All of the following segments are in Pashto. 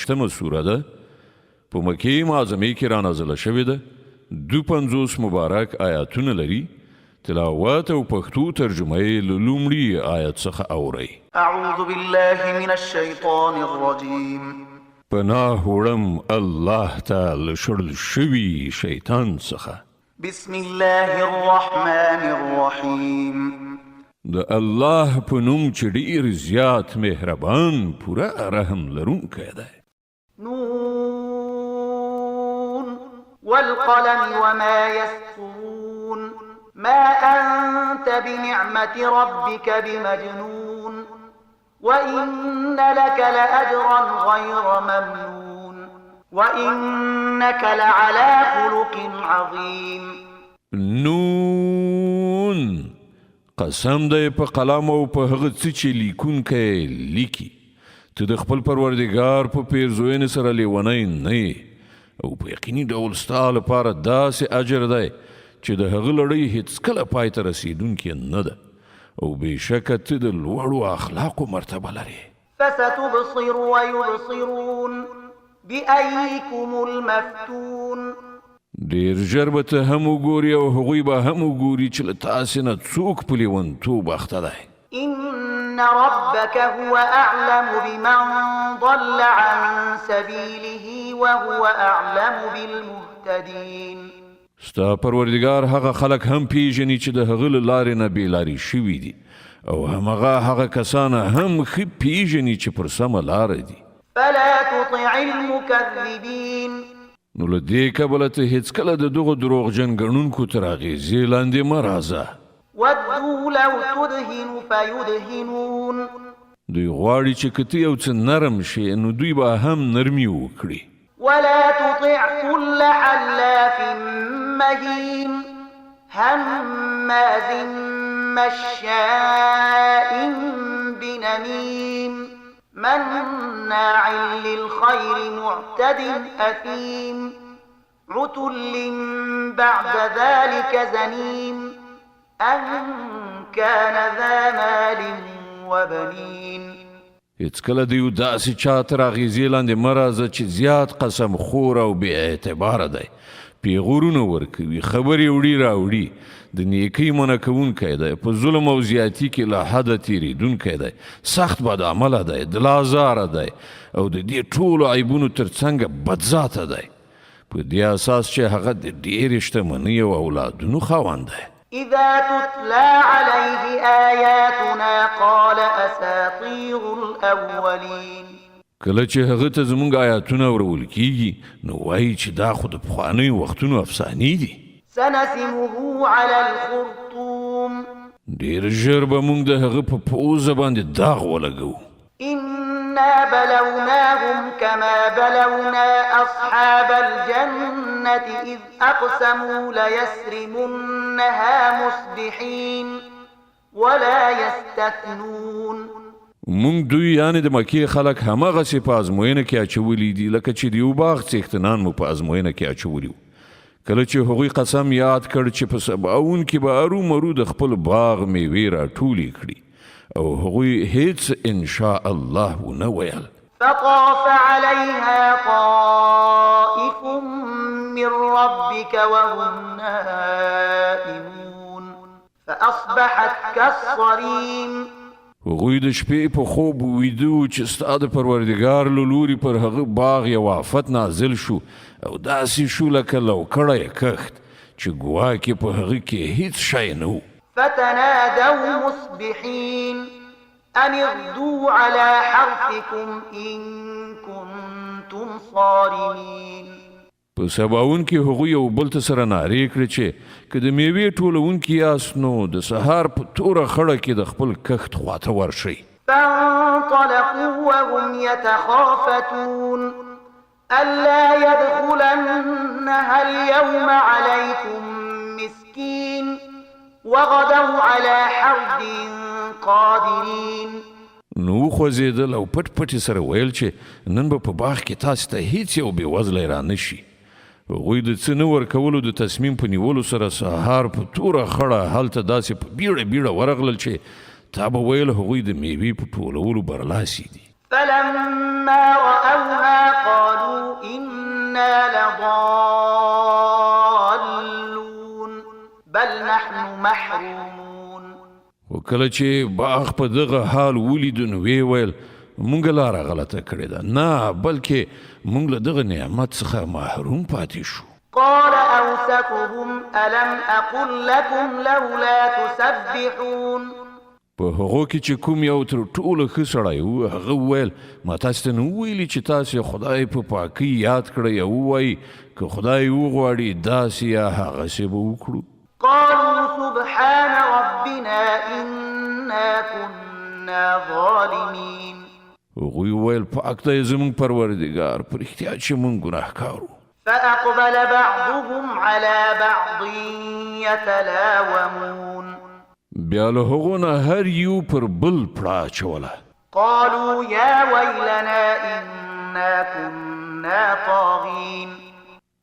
څلوېښتمه سوره ده. په مکې معظمې کې رانازله شوې ده. 52 مبارک آیاتونه لري. تلاوت او پښتو ترجمه یې له لومړي آیت څخه اورئ. اعوذ بالله من الشیطان الرجیم. پناه وړم الله ته له شړل شوي شیطان څخه. بسم الله الرحمن الرحیم. د الله په نوم چې ډېر زیات مهربان پوره رحم لرونکی دی. نون والقلم وما يسطرون ما أنت بنعمة ربك بمجنون وإن لك لأجرا غير ممنون وإنك لعلى خلق عظيم. نون قسم دی په قلم او په هغه څه چې لیکونکی لیکي. ته د خپل پروردګار په پیرزوینې سره لیونی نه یې او په یقیني ډول ستا لپاره داسې اجر دی چې د هغه لړۍ هیڅکله پای ته رسیدونکې نه ده او بېشکه ته د لوړو اخلاقو مرتبه لرې. فستبصر ويبصرون بأيكم المفتون. ډېر ژر به ته هم وګوري او هغوی به هم وګوري چې له تاسې نه څوک په لیونتوب اخته دی. إن ربك هو أعلم بمن ضل عن سبيله وهو أعلم بالمهتدين. ستا پروردگار هغه خلک هم پیژني چې د هغه له لارې نه بېلارې شوي دي او هغه کسان هم ښه پیژني چې پر سمه لاره دي. فلا تطع المكذبين. نو له دې کبله ته هېڅکله د دغو دروغجن ګڼونکو تر اغېزې لاندې مه راځه. ودوا لو تدهن فيدهنون. دوی غواړي چې که ته یو څه نرم شي نو دوی به هم نرمي وکړي. ولا تطع كل حلاف مهين هماز مشاء بنميم مناع للخير معتد أثيم عتل بعد ذلك زنيم أن كان ذا مال وبنين. هېڅکله د یو داسې چا تر اغېزې لاندې مه راځه چې زیات قسم خور او بې اعتباره دی، پیغورونه ورکوي، خبرې وړي راوړي، د نیکۍ منع کوونکی دی، په ظلم او زیاتي کې له حده تېرېدونکی دی، سخت بدعمله دی، دلازاره دی او د دې ټولو عیبونو تر څنګه بدذاته دی، په دې اساس چې هغه د ډېرې شتمنۍ او اولادونو خاوند دی. إذا تتلى عليه آياتنا قال أساطير الأولين. کله چې هغه ته زموږ آیاتونه اورول کیږي نو وایي چې دا خو د پخوانیو وختونو افسانې دي. سنسمه على الخرطوم. ډېر ژر به موږ د هغه په پوزه باندې داغ ولګوو. إنا بلوناهم كما بلونا أصحاب الجنة إذ أقسموا ليسرمنها مصبحين ولا يستثنون. موږ دوی یعنې د مکې خلک هماغسې په ازموینه کې اچولي دي لکه چې د یو باغ څښتنان مو په ازموینه کې اچولي وو. کله چې هغوی قسم یاد کړ چې په سباوون کې به ارومرو د خپل باغ میوې راټولې کړي او هغوی هیڅ انشاء الله ونه ویل. فطاف عليها طائف من ربك وهم نائمون فأصبحت كالصريم. هغوی د شپې په خوب ویده چې ستا د پروردګار له لوري پر هغه باغ یو آفت نازل شو او داسې شو لکه لوکړی کښت چې ګواکې په هغه کې هیڅ شی نه و. فتنادوا مصبحين أن اغدوا على حرثكم إن كنتم صارمين. په سباوون کې هغوی یو بل ته سره نارې کړې چې که د میوې ټولونکي یاست نو د سهار په توره خړه کې د خپل کښت خواته ورشئ. فانطلقوا وهم يتخافتون ألا يدخلنها اليوم عليكم مسكين وغدوا على حرد قادرين. نو خوځېدل او پټ پټې سره ویل چې نن به په باغ کې تاسې ته هیڅ یو بېوزلی را نه شي. هغوی د څه نه ورکولو د تصمیم په نیولو سره سهار په توره خړه هلته داسې په بیړه بیړه ورغلل چې تا به ویل هغوی د میوې په ټولولو برلاسي دي. فلما رأوها خو کله چې باغ په دغه حال ولیدو نو ویې ویل مونږ لاره غلطه کړې ده، نه بلکې مونږ له دغه نعمت څخه محروم پاتې شو. قال أوسطهم ألم أقل لكم لولا تسبحون. په هغو کې چې کوم یو تر ټولو ښه سړی و هغه وویل ما تاسو ته نه وویلي چې تاسې خدای په پاکۍ یاد کړئ او ووایي که خدای وغواړي داسې یا هغسې به وکړو. قالوا سبحان ربنا إنا كنا ظالمين. هغوی وویل پاک دی زموږ پروردګار په رښتیا چې موږ ګناهکار وو. فأقبل بعضهم على بعض يتلاومون. بیا له هغو نه هر یو پر بل پړه اچوله. قالوا يا ويلنا إنا كنا طاغين.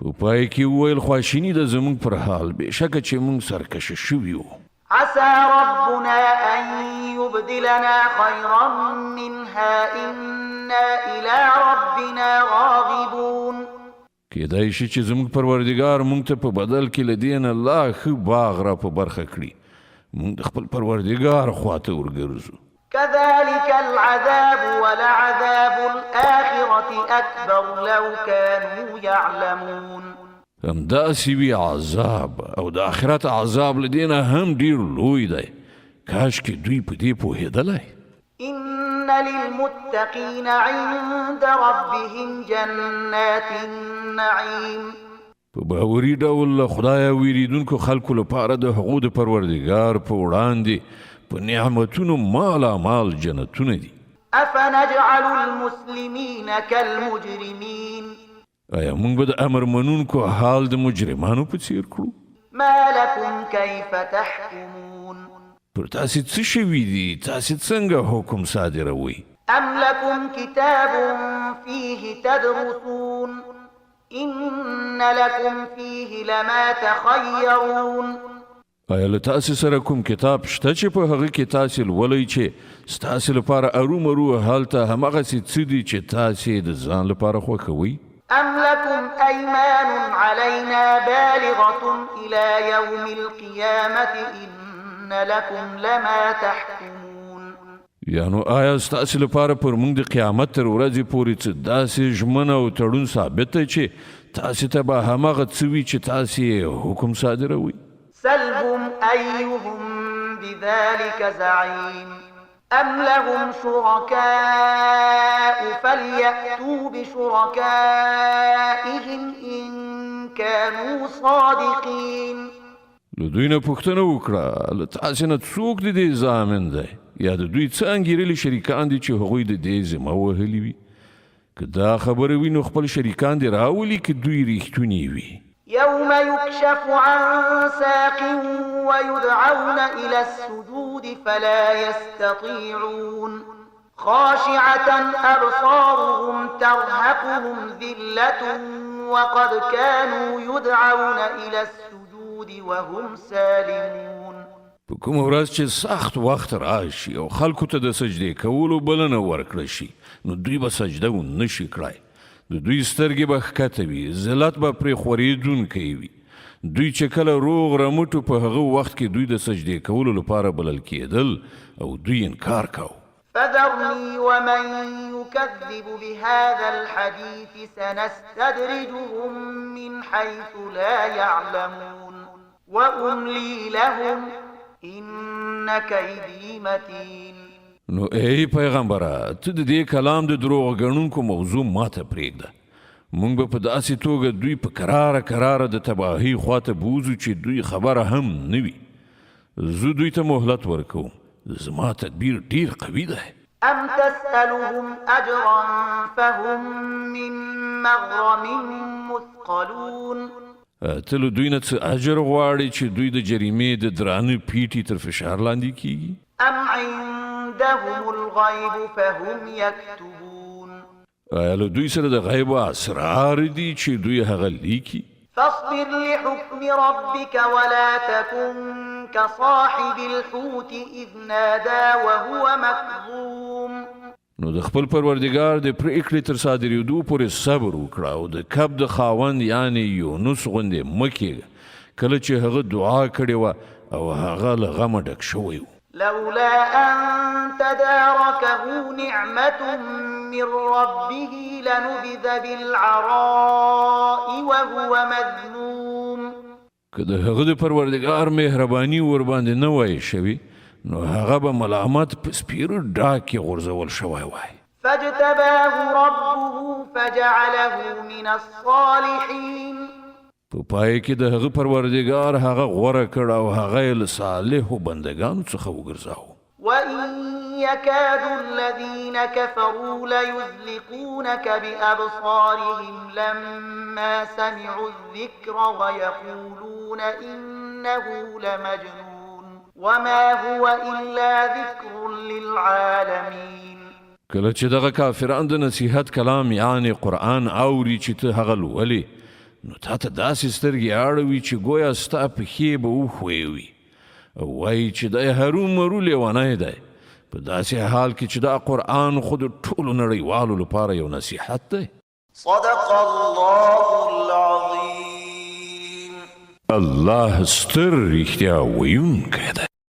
په پای کې وویل خواشیني ده زموږ پر حال بېشکه چې موږ سرکشه شوي وو. عسى ربنا أن يبدلنا خيرا منها إنا إلى ربنا راغبون. کېدای شي چې زموږ پروردګار موږ ته په بدل کې له دې نه لا ښه باغ را په برخه کړي. موږ د خپل پروردګار خواته ورګرځو. كذلك العذاب ولعذاب الآخرة أكبر لو كانوا يعلمون. همداسې وي عذاب او د آخرت عذاب له دې نه هم ډېر لوی دی. کاشکې دوی په دې پوهېدلی. إن للمتقين عند ربهم جنات النعيم. په باوري ډول له خدایه ویریدونکو خلکو لپاره د هغو د پروردګار په وړاندې په نعمتونو مالا مال جنتونه دي. أفنجعل المسلمين كالمجرمين. آیا موږ به د امر منونکو حال د مجرمانو په څیر کړو؟ ما لكم كيف تحكمون. پر تاسې څه شوي دي؟ تاسې څنګه حکم صادروئ؟ أم لكم كتاب فيه تدرسون إن لكم فيه لما تخيرون. آیا له تاسې سره کوم کتاب شته چې په هغه کې تاسې لولئ چې ستاسې لپاره ارومرو هلته همغسې څه دي چې تاسې د ځان لپاره خوښوئ؟ أم لكم أيمان علينا بالغة إلى يوم القيامة إن لكم لما تحكمون. یا نو آیا ستاسې لپاره پر موږ د قیامت تر ورځې پورې څه داسې ژمنه او تړون ثابت دی چې تاسې ته به همغه څه وي چې تاسې حکم صادروئ؟ سلهم أيهم بذلك زعيم. أم لهم شركاء فليأتوا بشركائهم إن كانوا صادقين. له دوی نه پوښتنه وکړه له تاسې نه څوک د دې ضامن دی یا د دوی څه انګېرلي شریکان دي چې هغوی د دې ذمه وهلي وي. که دا خبره وي نو خپل شریکان دې راولي که دوی ریښتوني وي. يوم يكشف عن ساق ويدعون إلى السجود فلا يستطيعون. خاشعة أبصارهم ترهقهم ذلة وقد كانوا يدعون إلى السجود وهم سالمون. په کومه ورځ چې سخت وخت راشي او خلکو ته د سجدې کولو بلنه ورکړه شي نو دوی به سجده ونه شي کړای. د دوی سترګې به ښکته وي، ذلت به پرې خورېدونکی وي. دوی چې کله روغ رمټو په هغه وخت کې دوی د سجدې کولو لپاره بلل کېدل او دوی انکار کوو. فذرني ومن يكذب بهذا الحديث سنستدرجهم من حيث لا يعلمون وأملي لهم إن كيدي متين. نو ای پیغمبره ته د دې کلام د دروغ ګڼونکو موضوع ماته پرېږده. موږ به په داسې توګه دوی په کراره د تباهۍ خواته بوځو چې دوی خبره هم نه وي. زه دوی ته مهلت ورکوم. زما تدبیر ډیر قوي دی. أم تسألهم أجرا فهم من مغرم مثقلون. ته له دوی نه څه اجر غواړې چې دوی د جریمې د درانه پیټي تر فشار لاندې کیږي؟ أم عندهم الغيب فهم يكتبون. آیا له دوی سره د غیب اسرار دي چې دوی هغه لیکي؟ فاصبر لحكم ربك ولا تكن كصاحب الحوت إذ نادى وهو مكظوم. نو د خپل پروردګار د پرېکړې تر صادرېدو پورې صبر وکړه او د کب د خاوند یعنی یونس غوندې مه کېږه کله چې هغه دعا کړې وه او هغه له غمه ډک شوی و. لولا أن تداركه نعمة من ربه لنبذ بالعراء وهو مذموم. که د هغه د پروردګار مهرباني ور باندې نه وای شوي نو هغه به ملامت په سپیرو ډاګ کې غورځول شوی وای. فاجتباه ربه فجعله من الصالحين. په پای کې د هغه پروردګار هغه غوره کړ او هغه له صالحو بندگانو څخه وګرځاو. وإن يكاد الذين كفروا ليزلقونك بأبصارهم لما سمعوا الذكر ويقولون إنه لمجنون وما هو إلا ذكر للعالمين. کله چې دغه کافران د نصیحت کلام یعنی قرآن اوري چې ته هغه لولې نو تا ته داسې سترګې اړوي چې گویا ستا پښې به وښوی وي او وایي چې دی هرومرو لیونی دی په داسې حال کې چې دا قرآن خو د ټولو نړیوالو لپاره یو نصیحت دی. صدق الله العظیم. الله ستر رښتیا ویونکی دی.